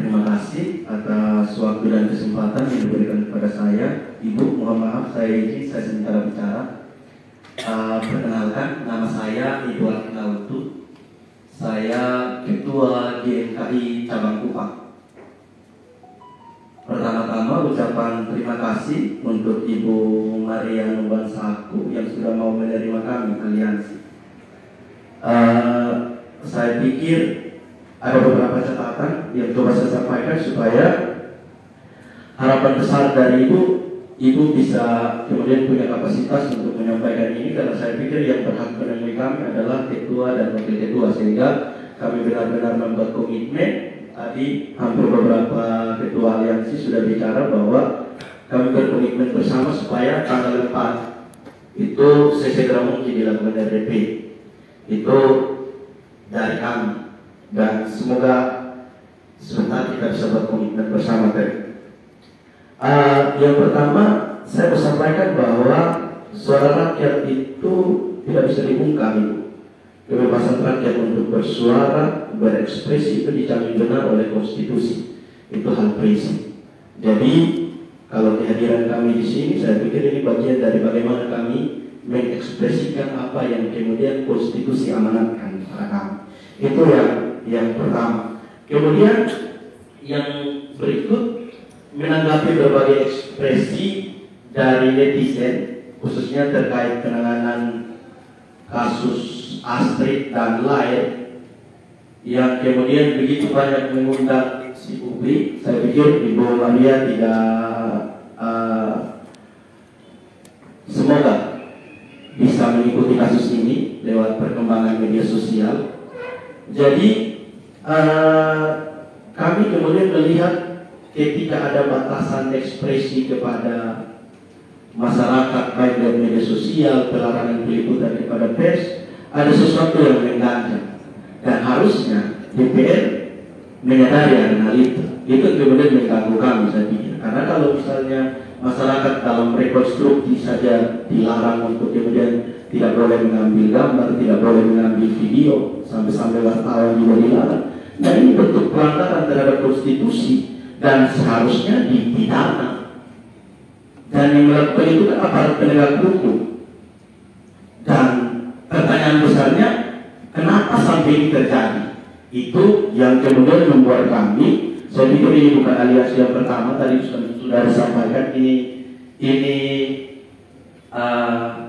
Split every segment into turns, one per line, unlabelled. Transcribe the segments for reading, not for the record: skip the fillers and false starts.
Terima kasih atas waktu dan kesempatan yang diberikan kepada saya. Ibu, mohon maaf saya izin saya sementara bicara. Perkenalkan, nama saya Ibu Alkinautu. Saya Ketua GMKI Cabang Kupang. Pertama-tama ucapan terima kasih untuk Ibu Maria Nubansaku yang sudah mau menerima kami aliansi. Saya pikir ada beberapa catatan yang coba saya sampaikan supaya harapan besar dari Ibu bisa kemudian punya kapasitas untuk menyampaikan ini, karena saya pikir yang berhak menemui kami adalah ketua dan wakil ketua, sehingga kami benar-benar membuat komitmen. Tadi hampir beberapa ketua aliansi sudah bicara bahwa kami berkomitmen bersama supaya tanggal 4 itu sesegera mungkin dilakukan RDP. Itu dari kami, dan semoga sebentar kita bisa berkomitmen bersama tadi. Yang pertama saya mau sampaikan bahwa suara rakyat itu tidak bisa dibungkam. Kebebasan rakyat untuk bersuara, berekspresi itu dijamin benar oleh konstitusi. Itu hal prinsip. Jadi kalau kehadiran kami di sini, saya pikir ini bagian dari bagaimana kami mengekspresikan apa yang kemudian konstitusi amanatkan kepada kami. Itu yang pertama. Kemudian yang berikut, menanggapi berbagai ekspresi dari netizen, khususnya terkait penanganan kasus Astrid dan Lair yang kemudian begitu banyak mengundang si publik. Saya pikir Ibu Maria tidak semoga bisa mengikuti kasus ini lewat perkembangan media sosial. Jadi kami kemudian melihat ketika ada batasan ekspresi kepada masyarakat baik dari media sosial, pelarangan peliputan kepada pers, ada sesuatu yang mengganjal, dan harusnya DPR menyadari hal itu. Itu kemudian mengganggu kami, saya pikir. Karena kalau misalnya masyarakat dalam rekonstruksi saja dilarang untuk kemudian tidak boleh mengambil gambar, tidak boleh mengambil video, sampai-sampai wartawan juga dilarang. Nah, ini bentuk pelanggaran terhadap konstitusi dan seharusnya dipidana. Dan yang melakukan itu kan aparat penegak hukum. Dan pertanyaan besarnya, kenapa sampai ini terjadi? Itu yang kemudian membuat kami, saya pikir ini bukan aliansi yang pertama, tadi sudah disampaikan, ini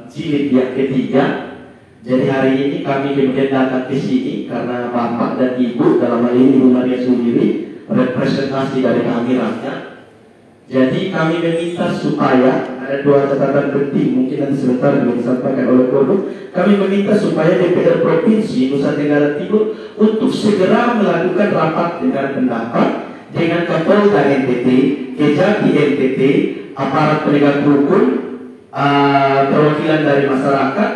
jilid yang ketiga. Jadi hari ini kami kemudian datang ke sini karena Bapak dan Ibu, dalam hal ini Ibu Maria sendiri, representasi dari kami rakyat. Jadi kami meminta supaya ada dua catatan penting, mungkin nanti sebentar yang disampaikan oleh Guru. Kami meminta supaya DPR Provinsi Nusa Tenggara Timur untuk segera melakukan rapat dengar pendapat dengan Kapolda NTT, Kejati NTT, aparat penegak hukum, perwakilan dari masyarakat,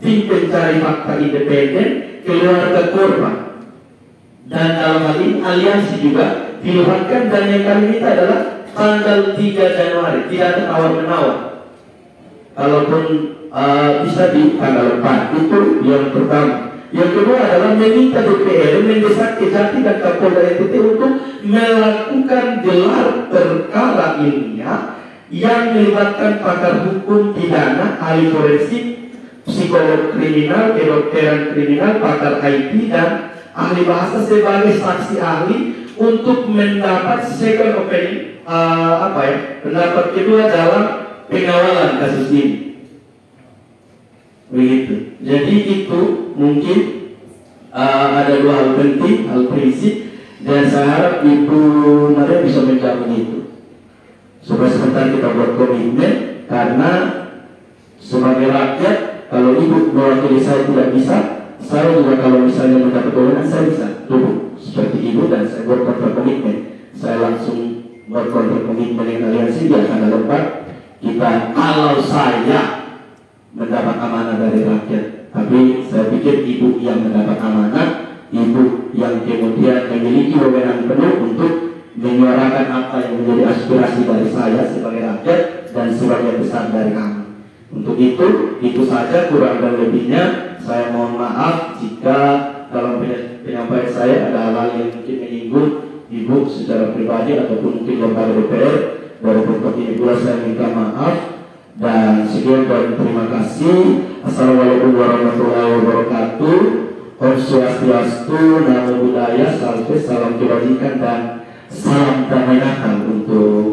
tim pencari fakta independen, keluarga korban. Dan dalam hal ini aliansi juga dilibatkan, dan yang kami minta adalah tanggal 3 Januari, tidak ada tawar-menawar. Kalaupun bisa di tanggal 4, itu yang pertama. Yang kedua adalah meminta DPR mendesak Kejati dan Kapolda NTT untuk melakukan gelar perkara ilmiah yang melibatkan pakar hukum pidana, ahli forensik, psikolog kriminal, kedokteran kriminal, pakar IT, dan ahli bahasa sebagai saksi ahli untuk mendapat second opinion, pendapat kedua dalam pengawalan kasus ini. Begitu. Jadi itu mungkin ada dua hal penting, hal prinsip, dan saya harap Ibu Maria bisa menjamin itu. Supaya sebentar kita buat komitmen, karena sebagai rakyat, kalau Ibu mewakili saya tidak bisa, saya juga kalau misalnya mendapat kewenangan saya bisa duduk seperti Ibu, dan saya buat komitmen. Saya langsung buat komitmen dengan aliansi, dia akan lepas kita kalau saya mendapat amanah dari rakyat. Tapi saya pikir Ibu yang mendapat amanah, Ibu yang kemudian memiliki wewenang penuh untuk menyuarakan apa yang menjadi aspirasi dari saya sebagai rakyat dan sebagai besar dari kami. Untuk itu saja, kurang dan lebihnya saya mohon maaf jika dalam penyampaian saya ada hal-hal yang mungkin menyinggung Ibu secara pribadi ataupun mungkin lembaga DPR. Dari tempat ini pula saya minta maaf dan sekian dan terima kasih. Assalamualaikum warahmatullahi wabarakatuh. Om Swastiastu, Namo Buddhaya, salam kebajikan dan salam damai Natal untuk